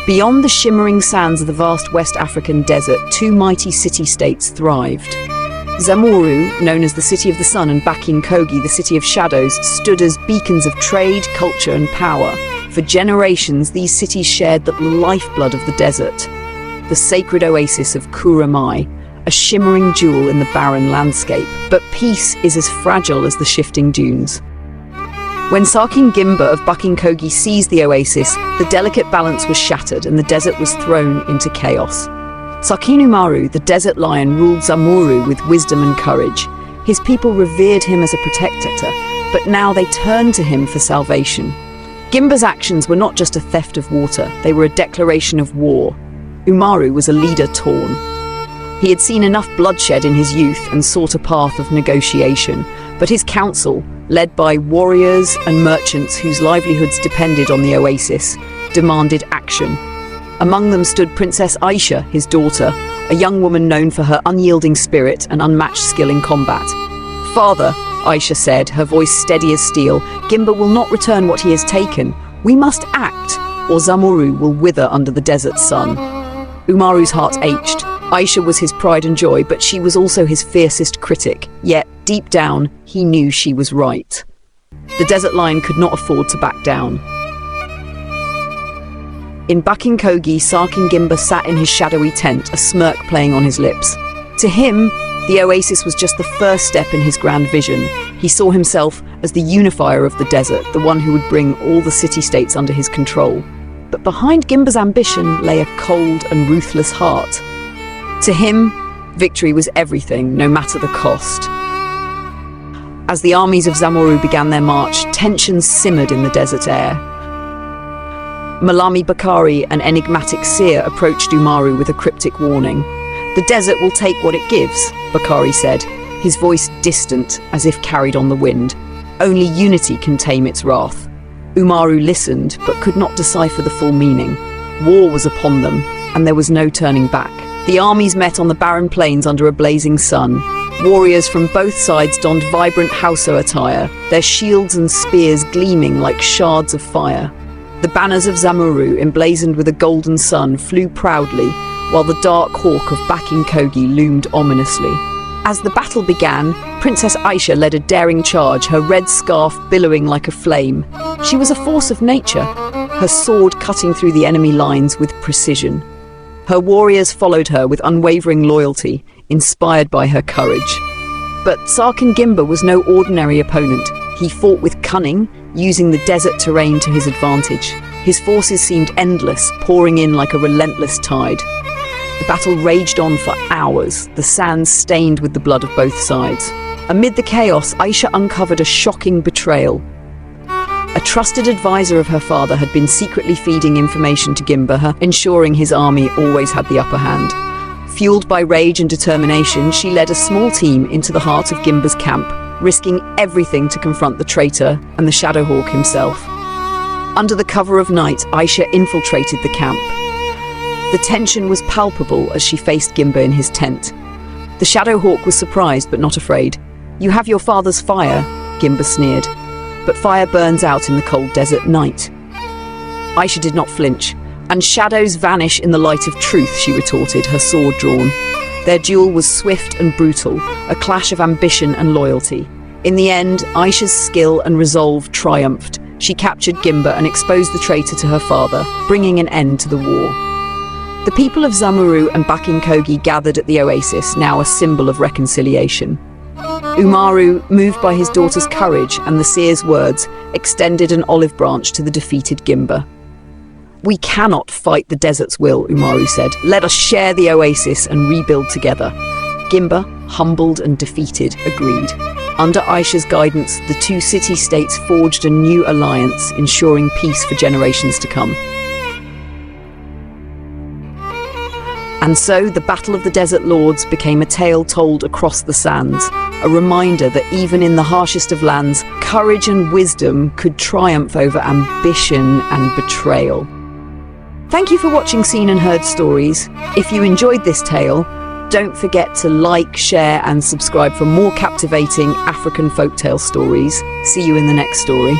Beyond the shimmering sands of the vast West African desert, two mighty city-states thrived. Zamuru, known as the City of the Sun, and Bakin-Kogi, the City of Shadows, stood as beacons of trade, culture, and power. For generations, these cities shared the lifeblood of the desert, the sacred oasis of Kura-Mai, a shimmering jewel in the barren landscape. But peace is as fragile as the shifting dunes. When Sarkin Gimba of Bakin-Kogi seized the oasis, the delicate balance was shattered and the desert was thrown into chaos. Sarkin Umaru, the desert lion, ruled Zamuru with wisdom and courage. His people revered him as a protector, but now they turned to him for salvation. Gimba's actions were not just a theft of water, they were a declaration of war. Umaru was a leader torn. He had seen enough bloodshed in his youth and sought a path of negotiation, but his council, led by warriors and merchants whose livelihoods depended on the oasis, demanded action. Among them stood Princess Aisha, his daughter, a young woman known for her unyielding spirit and unmatched skill in combat. "Father," Aisha said, her voice steady as steel, "Gimba will not return what he has taken. We must act, or Zamuru will wither under the desert sun." Umaru's heart ached. Aisha was his pride and joy, but she was also his fiercest critic. Yet, deep down, he knew she was right. The desert lion could not afford to back down. In Bakin-Kogi, Sarkin Gimba sat in his shadowy tent, a smirk playing on his lips. To him, the oasis was just the first step in his grand vision. He saw himself as the unifier of the desert, the one who would bring all the city-states under his control. But behind Gimba's ambition lay a cold and ruthless heart. To him, victory was everything, no matter the cost. As the armies of Zamuru began their march, tensions simmered in the desert air. Malami Bakari, an enigmatic seer, approached Umaru with a cryptic warning. "The desert will take what it gives," Bakari said, his voice distant as if carried on the wind. "Only unity can tame its wrath." Umaru listened, but could not decipher the full meaning. War was upon them, and there was no turning back. The armies met on the barren plains under a blazing sun. Warriors from both sides donned vibrant Hausa attire, their shields and spears gleaming like shards of fire. The banners of Zamuru, emblazoned with a golden sun, flew proudly, while the dark hawk of Bakin-Kogi loomed ominously. As the battle began, Princess Aisha led a daring charge, her red scarf billowing like a flame. She was a force of nature, her sword cutting through the enemy lines with precision. Her warriors followed her with unwavering loyalty, inspired by her courage. But Sarkin Gimba was no ordinary opponent. He fought with cunning, using the desert terrain to his advantage. His forces seemed endless, pouring in like a relentless tide. The battle raged on for hours, the sands stained with the blood of both sides. Amid the chaos, Aisha uncovered a shocking betrayal. A trusted advisor of her father had been secretly feeding information to Gimba, ensuring his army always had the upper hand. Fueled by rage and determination, she led a small team into the heart of Gimba's camp, risking everything to confront the traitor and the Shadowhawk himself. Under the cover of night, Aisha infiltrated the camp. The tension was palpable as she faced Gimba in his tent. The Shadowhawk was surprised but not afraid. "You have your father's fire," Gimba sneered. "But fire burns out in the cold desert night." Aisha did not flinch. "And shadows vanish in the light of truth," she retorted, her sword drawn. Their duel was swift and brutal, a clash of ambition and loyalty. In the end, Aisha's skill and resolve triumphed. She captured Gimba and exposed the traitor to her father, bringing an end to the war. The people of Zamuru and Bakin-Kogi gathered at the oasis, now a symbol of reconciliation. Umaru, moved by his daughter's courage and the seer's words, extended an olive branch to the defeated Gimba. "We cannot fight the desert's will," Umaru said. "Let us share the oasis and rebuild together." Gimba, humbled and defeated, agreed. Under Aisha's guidance, the two city-states forged a new alliance, ensuring peace for generations to come. And so the Battle of the Desert Lords became a tale told across the sands, a reminder that even in the harshest of lands, courage and wisdom could triumph over ambition and betrayal. Thank you for watching Seen and Heard Stories. If you enjoyed this tale, don't forget to like, share and subscribe for more captivating African folktale stories. See you in the next story.